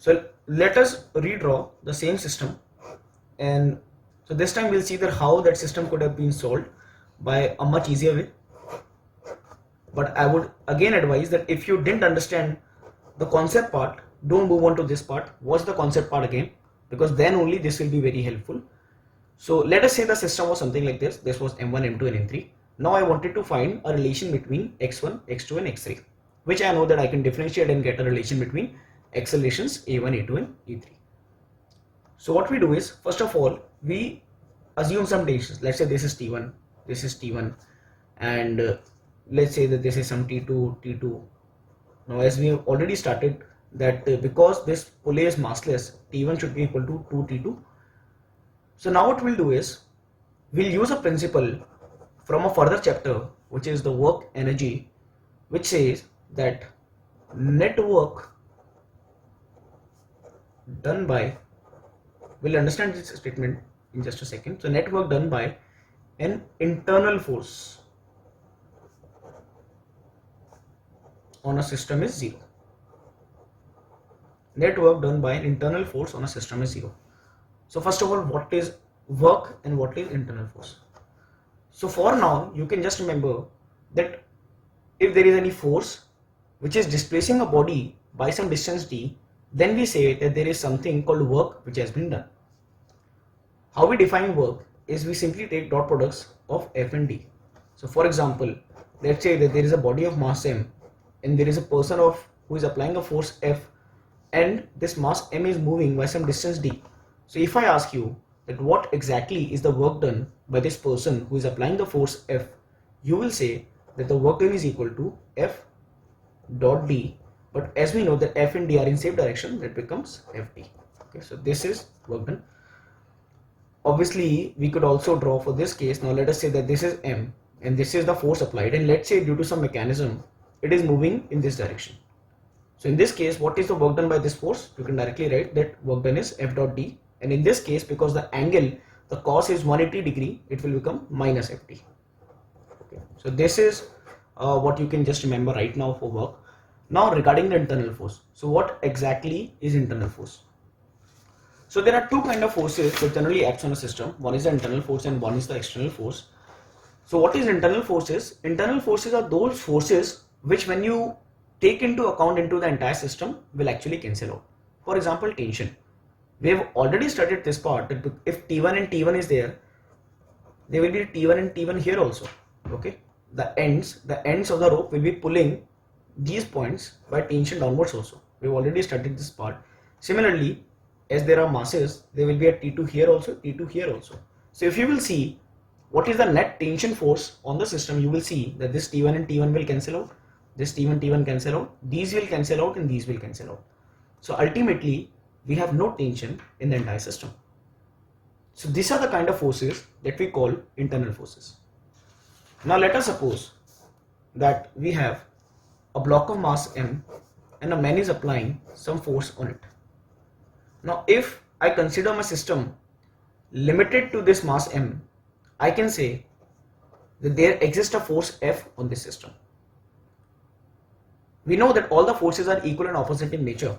So let us redraw the same system, and so this time we'll see that how that system could have been solved by a much easier way. But I would again advise that if you didn't understand the concept part, don't move on to this part, watch the concept part again, because then only this will be very helpful. So let us say the system was something like this. This was M1, M2 and M3. Now I wanted to find a relation between x1, x2 and x3, which I know that I can differentiate and get a relation between accelerations a1, a2 and e3. So what we do is, first of all, we assume some dations. Let's say this is t1, this is t1, and let's say that this is some t2, t2. Now as we have already started that because this pulley is massless, t1 should be equal to 2t2. So now what we'll do is, we'll use a principle from a further chapter, which is the work energy, which says that net work done by, we'll understand this statement in just a second. So net work done by an internal force on a system is 0. Net work done by an internal force on a system is 0. So first of all, what is work and what is internal force? So for now, you can just remember that if there is any force which is displacing a body by some distance d, then we say that there is something called work which has been done. How we define work is we simply take dot products of F and d. So for example, let's say that there is a body of mass m and there is a person who is applying a force F, and this mass m is moving by some distance d. So if I ask you that what exactly is the work done by this person who is applying the force F, you will say that the work done is equal to F dot d, but as we know that F and d are in same direction, that becomes Fd. Okay, so this is work done. Obviously we could also draw for this case. Now let us say that this is m and this is the force applied, and let's say due to some mechanism it is moving in this direction. So in this case, what is the work done by this force? You can directly write that work done is F dot d, and in this case, because the angle, the cos is 180 degree, it will become minus Ft. Okay, so this is what you can just remember right now for work. Now regarding the internal force, so what exactly is internal force? So there are two kind of forces that generally acts on a system. One is the internal force and one is the external force. So what is internal forces? Internal forces are those forces which, when you take into account into the entire system, will actually cancel out. For example, tension. We have already studied this part that if T1 and T1 is there will be T1 and T1 here also. Okay, the ends of the rope will be pulling these points by tension downwards also. We have already studied this part. Similarly, as there are masses, there will be a T2 here also, T2 here also. So if you will see what is the net tension force on the system, you will see that this T1 and T1 will cancel out, this T1 T1 cancel out, these will cancel out, and these will cancel out. So ultimately we have no tension in the entire system. So these are the kind of forces that we call internal forces. Now let us suppose that we have a block of mass m and a man is applying some force on it. Now if I consider my system limited to this mass m, I can say that there exists a force F on this system. We know that all the forces are equal and opposite in nature,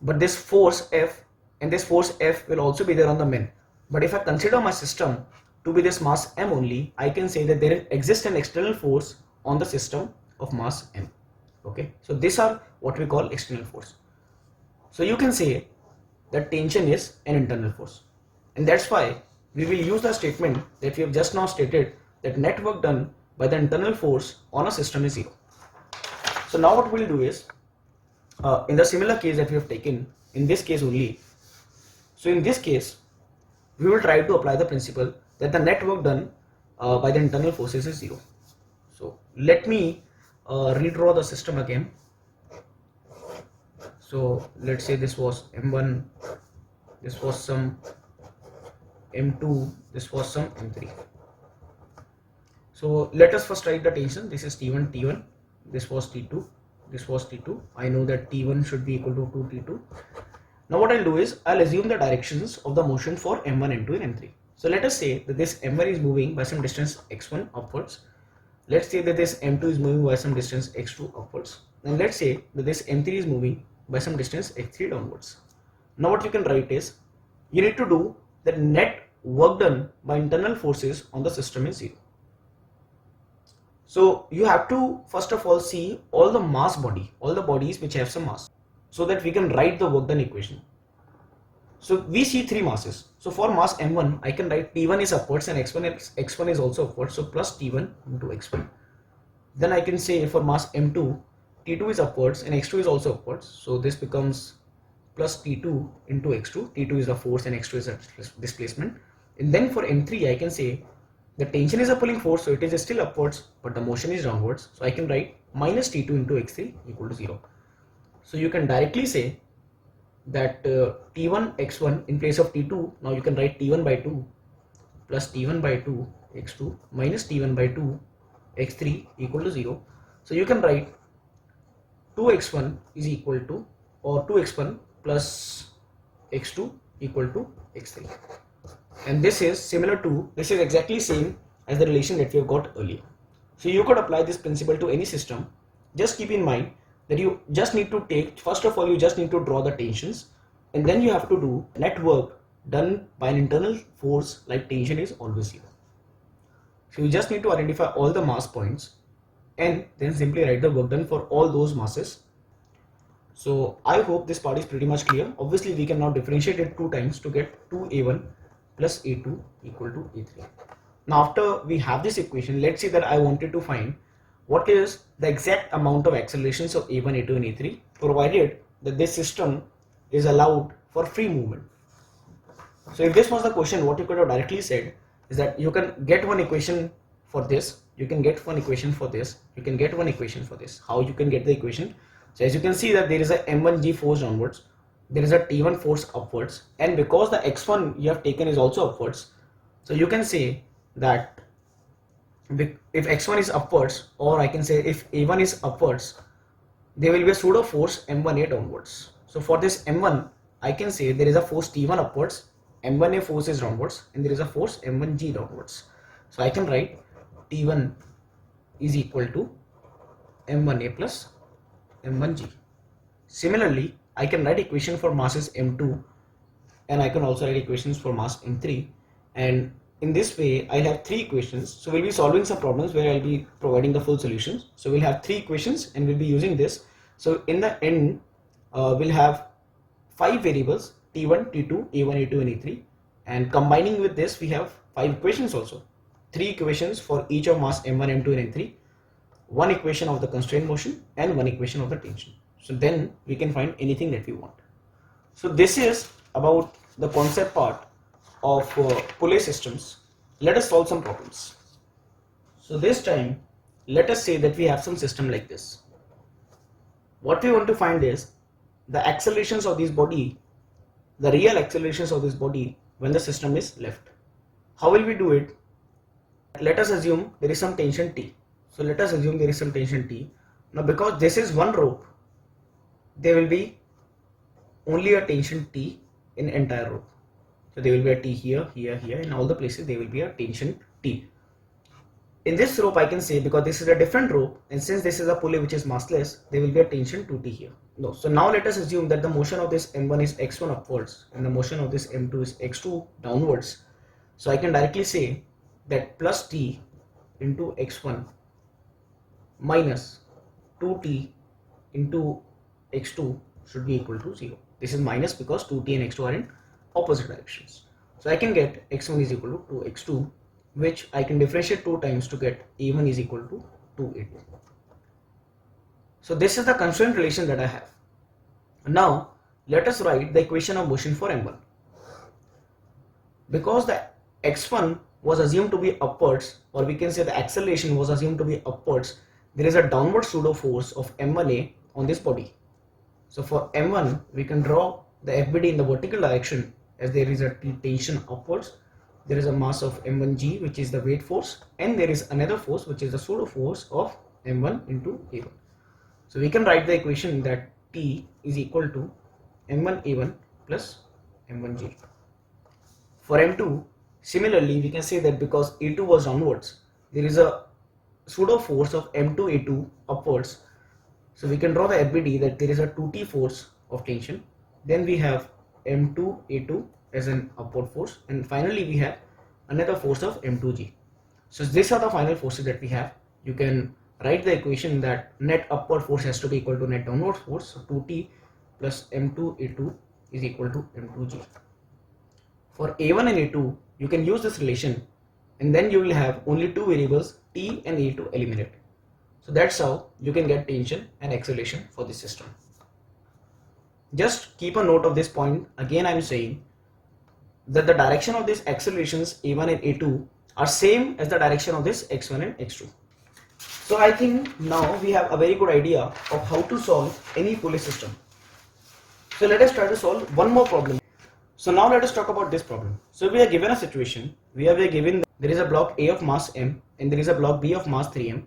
but this force F and this force F will also be there on the men. But if I consider my system to be this mass m only, I can say that there exists an external force on the system of mass m. Okay, so these are what we call external force. So you can say that tension is an internal force, and that's why we will use the statement that we have just now stated, that net work done by the internal force on a system is 0. So now what we'll do is, in the similar case that we have taken, in this case only, so in this case we will try to apply the principle that the net work done by the internal forces is 0. So let me redraw the system again. So let's say this was m1, this was some m2, this was some m3. So let us first write the tension. This is T1 T1, this was T2, this was T2. I know that T1 should be equal to 2T2. Now what I'll do is I'll assume the directions of the motion for m1, m2 and m3. So let us say that this m1 is moving by some distance x1 upwards. Let's say that this m2 is moving by some distance x2 upwards. And let's say that this m3 is moving by some distance x3 downwards. Now what you can write is, you need to do the net work done by internal forces on the system is 0. So you have to first of all see all the mass body, all the bodies which have some mass, so that we can write the work done equation. So we see three masses. So for mass m1, I can write t1 is upwards and x1 is also upwards. So plus t1 into x1. Then I can say for mass m2, t2 is upwards and x2 is also upwards. So this becomes plus t2 into x2. t2 is the force and x2 is the displacement. And then for m3, I can say the tension is a pulling force, so it is still upwards, but the motion is downwards. So I can write minus t2 into x3 equal to 0. So you can directly say that t1 x1 in place of t2, now you can write t1 by 2 plus t1 by 2 x2 minus t1 by 2 x3 equal to 0. So you can write 2x1 is equal to, or 2x1 plus x2 equal to x3. And this is similar to, this is exactly same as the relation that we have got earlier. So you could apply this principle to any system. Just keep in mind that you just need to take, first of all, you just need to draw the tensions, and then you have to do net work done by an internal force like tension is always 0. So you just need to identify all the mass points and then simply write the work done for all those masses. So I hope this part is pretty much clear. Obviously we can now differentiate it 2 times to get 2a1 plus a2 equal to a3. Now after we have this equation, let's say that I wanted to find what is the exact amount of accelerations of a1, a2 and a3, provided that this system is allowed for free movement. So if this was the question, what you could have directly said is that you can get one equation for this, you can get one equation for this, you can get one equation for this. How you can get the equation? So as you can see that there is a m1g force downwards, there is a t1 force upwards, and because the x1 you have taken is also upwards, so you can say that if x1 is upwards, or I can say if a1 is upwards, there will be a pseudo force m1a downwards. So for this m1, I can say there is a force t1 upwards, m1a force is downwards, and there is a force m1g downwards. So I can write t1 is equal to m1a plus m1g. Similarly, I can write equation for masses m2, and I can also write equations for mass m3, and in this way I'll have 3 equations. So we'll be solving some problems where I'll be providing the full solutions. So we'll have 3 equations and we'll be using this. So in the end we'll have 5 variables, t1, t2, a1, a2 and a3, and combining with this we have 5 equations also. 3 equations for each of mass m1, m2 and m3, 1 equation of the constraint motion and 1 equation of the tension. So then we can find anything that we want. So this is about the concept part of Poulet systems. Let us solve some problems. So this time let us say that we have some system like this. What we want to find is the accelerations of this body, the real accelerations of this body when the system is left. How will we do it? Let us assume there is some tension T. So let us assume there is some tension T. Now because this is one rope, there will be only a tension T in entire rope. So there will be a T here, here, here, in all the places there will be a tension T. In this rope I can say, because this is a different rope, and since this is a pulley which is massless, there will be a tension 2T here. No. So now let us assume that the motion of this m1 is x1 upwards and the motion of this m2 is x2 downwards. So I can directly say that plus T into x1 minus 2T into x2 should be equal to 0. This is minus because 2T and x2 are in opposite directions. So I can get x1 is equal to 2x2, which I can differentiate 2 times to get a1 is equal to 2a2. So this is the constraint relation that I have. Now let us write the equation of motion for m1. Because the x1 was assumed to be upwards, or we can say the acceleration was assumed to be upwards, there is a downward pseudo force of m1a on this body. So for m1 we can draw the FBD in the vertical direction, as there is a tension upwards, there is a mass of m1g which is the weight force, and there is another force which is the pseudo force of m1 into a1. So we can write the equation that T is equal to m1 a1 plus m1g. For m2, similarly we can say that because a2 was downwards, there is a pseudo force of m2 a2 upwards. So we can draw the FBD that there is a 2T force of tension. Then we have M2 A2 as an upward force, and finally we have another force of M2G. So these are the final forces that we have. You can write the equation that net upward force has to be equal to net downward force. So 2T plus M2 A2 is equal to M2G. For A1 and A2, you can use this relation, and then you will have only two variables T and A to eliminate. So that's how you can get tension and acceleration for this system. Just keep a note of this point. Again, I'm saying that the direction of these accelerations A1 and A2 are same as the direction of this x1 and x2. So I think now we have a very good idea of how to solve any pulley system. So let us try to solve one more problem. So now let us talk about this problem. So we are given a situation, we are given there is a block A of mass m and there is a block B of mass 3m,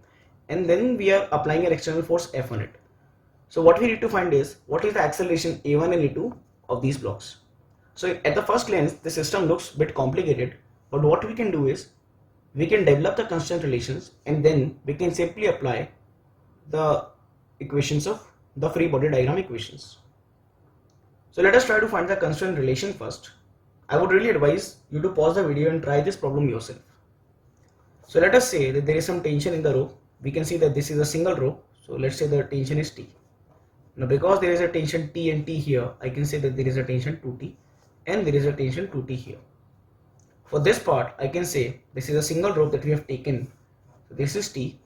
and then we are applying an external force F on it. So what we need to find is what is the acceleration A1 and A2 of these blocks. So at the first glance the system looks a bit complicated, but what we can do is we can develop the constant relations and then we can simply apply the equations of the free body diagram equations. So let us try to find the constant relation first. I would really advise you to pause the video and try this problem yourself. So let us say that there is some tension in the rope. We can see that this is a single rope. So let's say the tension is T. Now because there is a tension T and T here, I can say that there is a tension 2T and there is a tension 2T here. For this part, I can say this is a single rope that we have taken. So this is T,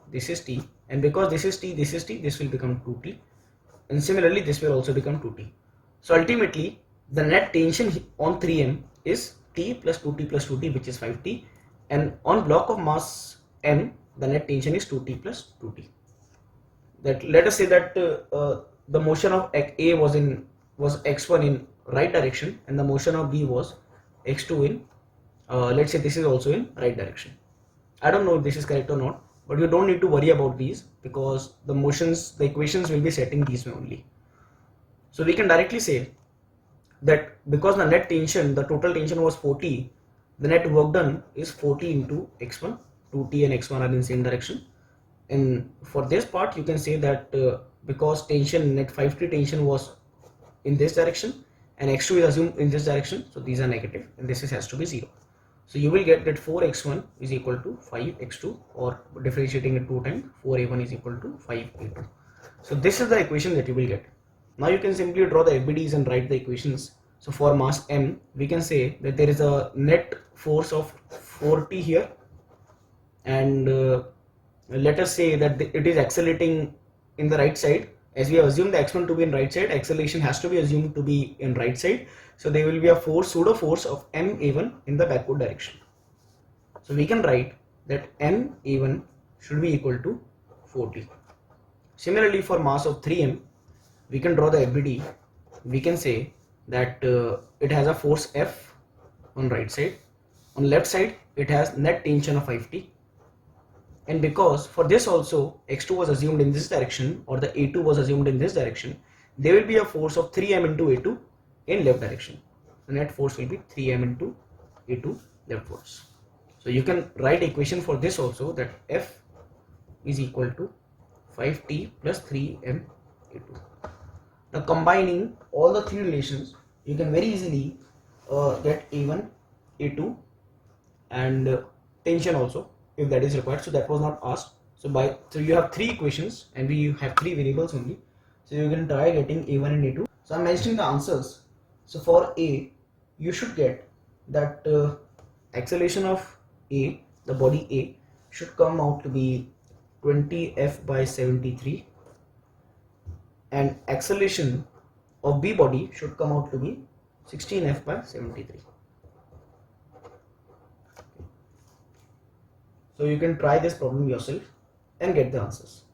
and because this is T, this will become 2T, and similarly this will also become 2T. So ultimately, the net tension on 3m is T plus 2T plus 2T, which is 5T, and on block of mass m, the net tension is 2T plus 2T. That let us say that the motion of A was x1 in right direction, and the motion of B was x2 in let's say this is also in right direction. I don't know if this is correct or not, but you don't need to worry about these because the equations will be setting these way only. So we can directly say that because the net tension, the total tension was 4T, the net work done is 4T into x1. 2T and x1 are in same direction, and for this part you can say that because tension, net 5T tension was in this direction and x2 is assumed in this direction, so these are negative and this has to be 0. So you will get that 4x1 is equal to 5x2, or differentiating it 2 times, 4a1 is equal to 5a2. So this is the equation that you will get. Now you can simply draw the FBDs and write the equations. So for mass m, we can say that there is a net force of 4T here, and let us say that it is accelerating in the right side. As we have assumed the x1 to be in right side, acceleration has to be assumed to be in right side. So there will be a pseudo force of ma1 in the backward direction. So we can write that ma1 should be equal to 4T. Similarly, for mass of 3m, we can draw the FBD. We can say that it has a force F on right side. On left side, it has net tension of 5T. And because for this also x2 was assumed in this direction, or the a2 was assumed in this direction, there will be a force of 3m into a2 in left direction. The net force will be 3m into a2 leftwards. So you can write equation for this also, that F is equal to 5T plus 3m a2. Now combining all the three relations, you can very easily get a1, a2 and tension also, if that is required. So that was not asked. So you have three equations and we have three variables only. So you can try getting a1 and a2. So I'm mentioning the answers. So for A, you should get that acceleration of A, the body A, should come out to be 20F by 73, and acceleration of B body should come out to be 16F by 73. So you can try this problem yourself and get the answers.